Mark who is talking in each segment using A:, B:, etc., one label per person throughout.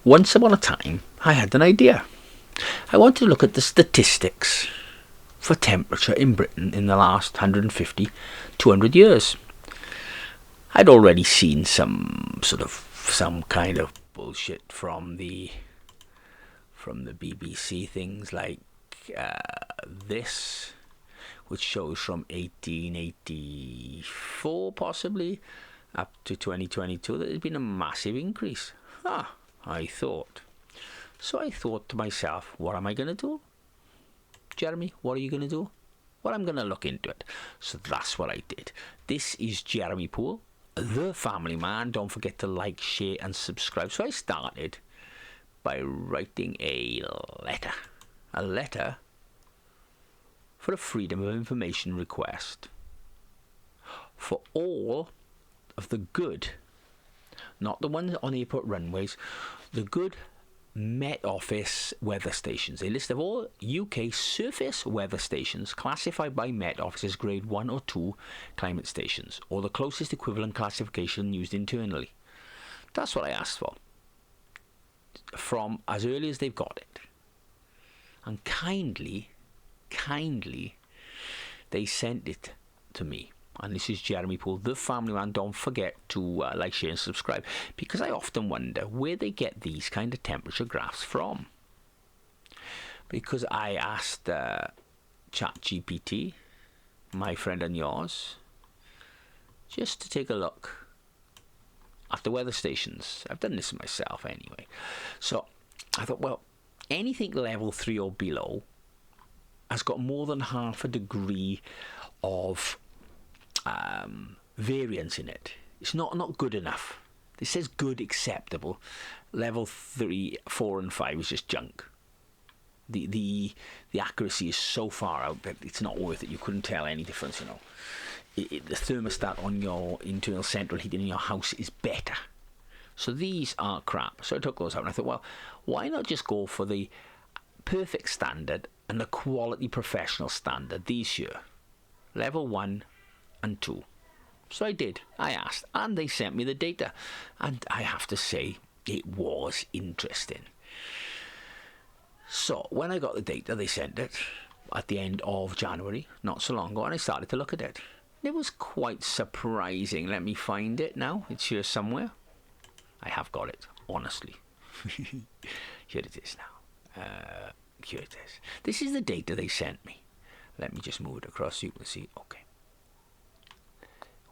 A: Once upon a time, I had an idea. I wanted to look at the statistics for temperature in Britain in the last 150, 200 years. I'd already seen some kind of bullshit from the BBC, things like this, which shows from 1884 possibly up to 2022 that there's been a massive increase. I thought. So I thought to myself, what am I going to do? Jeremy, what are you going to do? Well, I'm going to look into it. So that's what I did. This is Jeremy Poole, the family man. Don't forget to like, share and subscribe. So I started by writing a letter for a Freedom of Information request for all of the good, not the ones on airport runways, the good Met Office weather stations. A list of all UK surface weather stations classified by Met Office as grade 1 or 2 climate stations, or the closest equivalent classification used internally. That's what I asked for, from as early as they've got it. And kindly, they sent it to me. And this is Jeremy Poole, the family man. Don't forget to like, share and subscribe, because I often wonder where they get these kind of temperature graphs from. Because I asked ChatGPT, my friend and yours, just to take a look at the weather stations. I've done this myself anyway. So I thought, well, anything level 3 or below has got more than half a degree of variance in it. It's not good enough. It says good, acceptable. Level 3, 4 and 5 is just junk. The accuracy is so far out that it's not worth it. You couldn't tell any difference, you know. The thermostat on your internal central heating in your house is better. So these are crap. So I took those out and I thought, well, why not just go for the perfect standard and the quality professional standard these year? Level 1 and 2. So I did. I asked, and they sent me the data, and I have to say it was interesting. So when I got the data, they sent it at the end of January, not so long ago, and I started to look at it. It was quite surprising. Let me find it now. It's here somewhere. I have got it, honestly. Here it is now. Here it is. This is the data they sent me. Let me just move it across so you can see. Okay.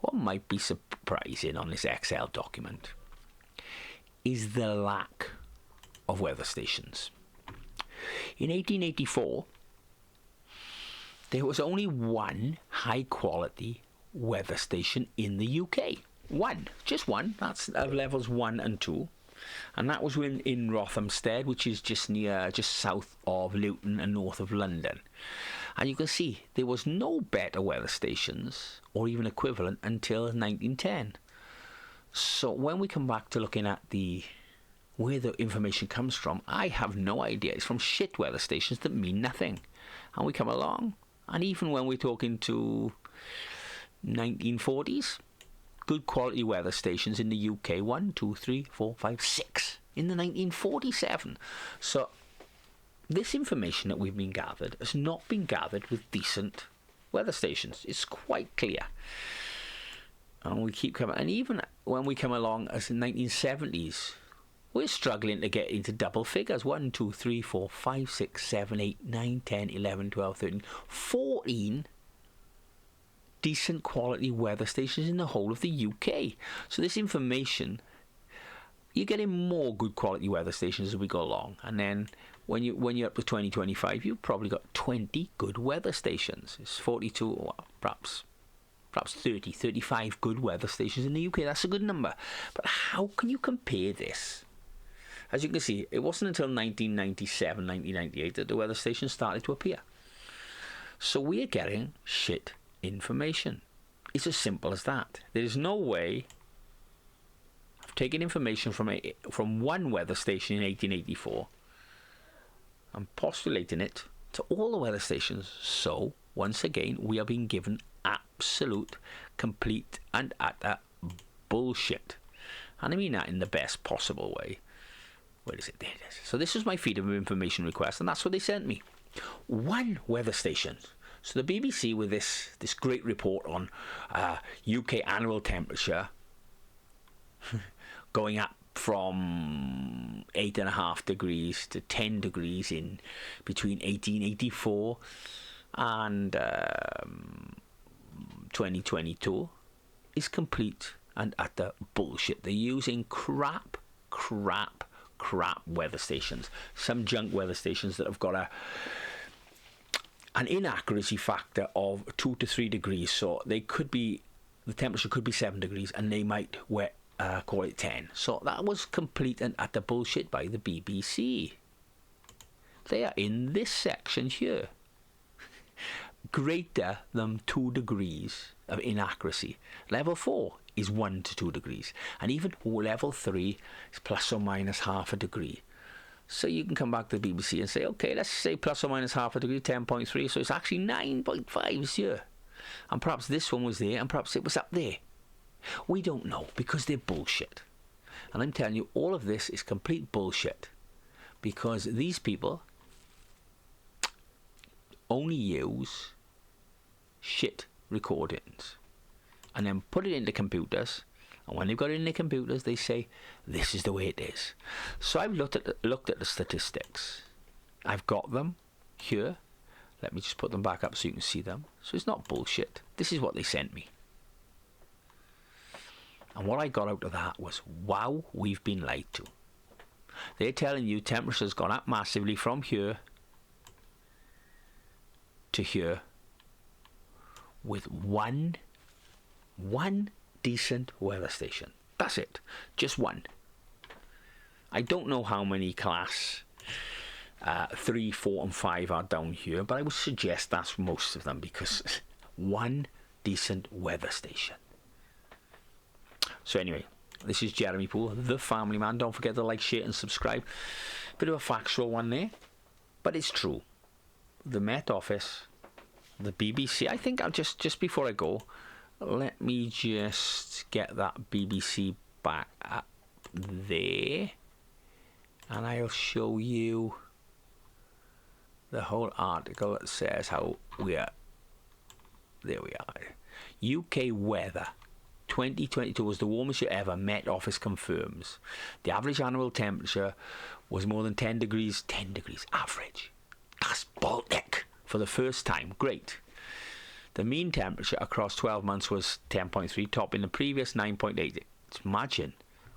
A: What might be surprising on this Excel document is the lack of weather stations. In 1884, there was only one high-quality weather station in the UK. One, just one. That's of levels 1 and 2. And that was in Rothamsted, which is just south of Luton and north of London. And you can see there was no better weather stations or even equivalent until 1910. So when we come back to looking at where the information comes from, I have no idea. It's from shit weather stations that mean nothing. And we come along, and even when we're talking to 1940s, good quality weather stations in the UK, 1, 2, 3, 4, 5, 6 in the 1947. So this information that we've been gathered has not been gathered with decent weather stations. It's quite clear. And we keep coming, and even when we come along as the 1970s, we're struggling to get into double figures. 1, 2, 3, 4, 5, 6, 7, 8, 9, 10, 11, 12, 13, 14 decent quality weather stations in the whole of the UK. So this information, you're getting more good quality weather stations as we go along, and then when you're up to 2025, you've probably got 20 good weather stations. It's 42, or perhaps 30, 35 good weather stations in the UK. That's a good number. But how can you compare this? As you can see, it wasn't until 1997, 1998 that the weather stations started to appear. So we're getting shit information. It's as simple as that. There is no way of taking information from one weather station in 1884 and postulating it to all the weather stations. So once again, we are being given absolute, complete and utter bullshit. And I mean that in the best possible way. Where is it? There it is. So this was my Freedom of Information request, and that's what they sent me. 1 weather station. So the BBC, with this great report on UK annual temperature going up from 8.5 degrees to 10 degrees in between 1884 and 2022, is complete and utter bullshit. They're using crap weather stations. Some junk weather stations that have got an inaccuracy factor of 2 to 3 degrees. So they could be, the temperature could be 7 degrees and they might call it 10. So that was complete and utter bullshit by the BBC. They are in this section here. Greater than 2 degrees of inaccuracy. Level 4 is 1 to 2 degrees. And even level 3 is plus or minus half a degree. So you can come back to the BBC and say, okay, let's say plus or minus half a degree, 10.3. So it's actually 9.5 here. And perhaps this one was there and perhaps it was up there. We don't know, because they're bullshit. And I'm telling you, all of this is complete bullshit. Because these people only use shit recordings and then put it into computers, and when they've got it in their computers they say this is the way it is. So I've looked at the statistics. I've got them here. Let me just put them back up so you can see them. So it's not bullshit. This is what they sent me. And what I got out of that was, wow, we've been lied to. They're telling you temperature's gone up massively from here to here with one decent weather station. That's it. Just one. I don't know how many class 3, 4 and 5 are down here, but I would suggest that's most of them, because one decent weather station. So anyway, this is Jeremy Poole, the Family Man. Don't forget to like, share and subscribe. Bit of a factual one there, but it's true. The Met Office, the BBC, I think I'll just before I go, let me just get that BBC back up there, and I'll show you the whole article that says how we are. There we are. UK weather 2022 was the warmest year ever, Met Office confirms. The average annual temperature was more than 10 degrees average. That's Baltic for the first time. Great. The mean temperature across 12 months was 10.3, topping the previous 9.8. Imagine.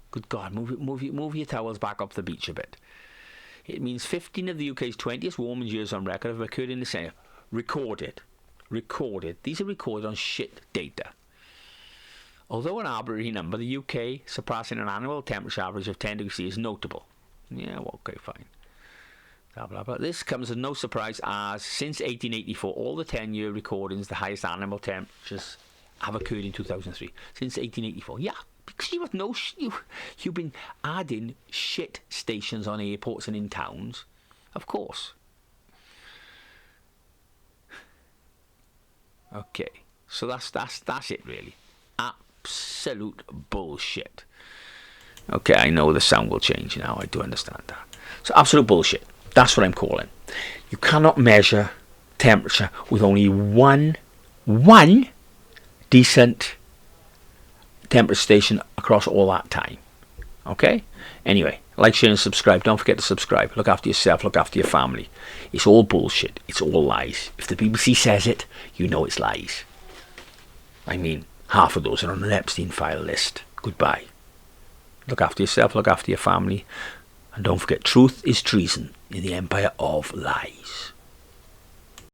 A: Good God, move your towels back up the beach a bit. It means 15 of the UK's 20th warmest years on record have occurred in the same. Recorded. These are recorded on shit data. Although an arbitrary number, the UK surpassing an annual temperature average of 10 degrees C is notable. Yeah, well, okay, fine. Blah, blah, blah. This comes as no surprise, as since 1884, all the 10-year recordings, the highest annual temperatures have occurred in 2003. Since 1884. Yeah, because you've been adding shit stations on airports and in towns. Of course. Okay, so that's it really. Absolute bullshit. Okay, I know the sound will change now. I do understand that. So absolute bullshit. That's what I'm calling. You cannot measure temperature with only one decent temperature station across all that time. Okay? Anyway, like, share and subscribe. Don't forget to subscribe. Look after yourself. Look after your family. It's all bullshit. It's all lies. If the BBC says it, you know it's lies. I mean, half of those are on an Epstein file list. Goodbye. Look after yourself, look after your family. And don't forget, truth is treason in the empire of lies.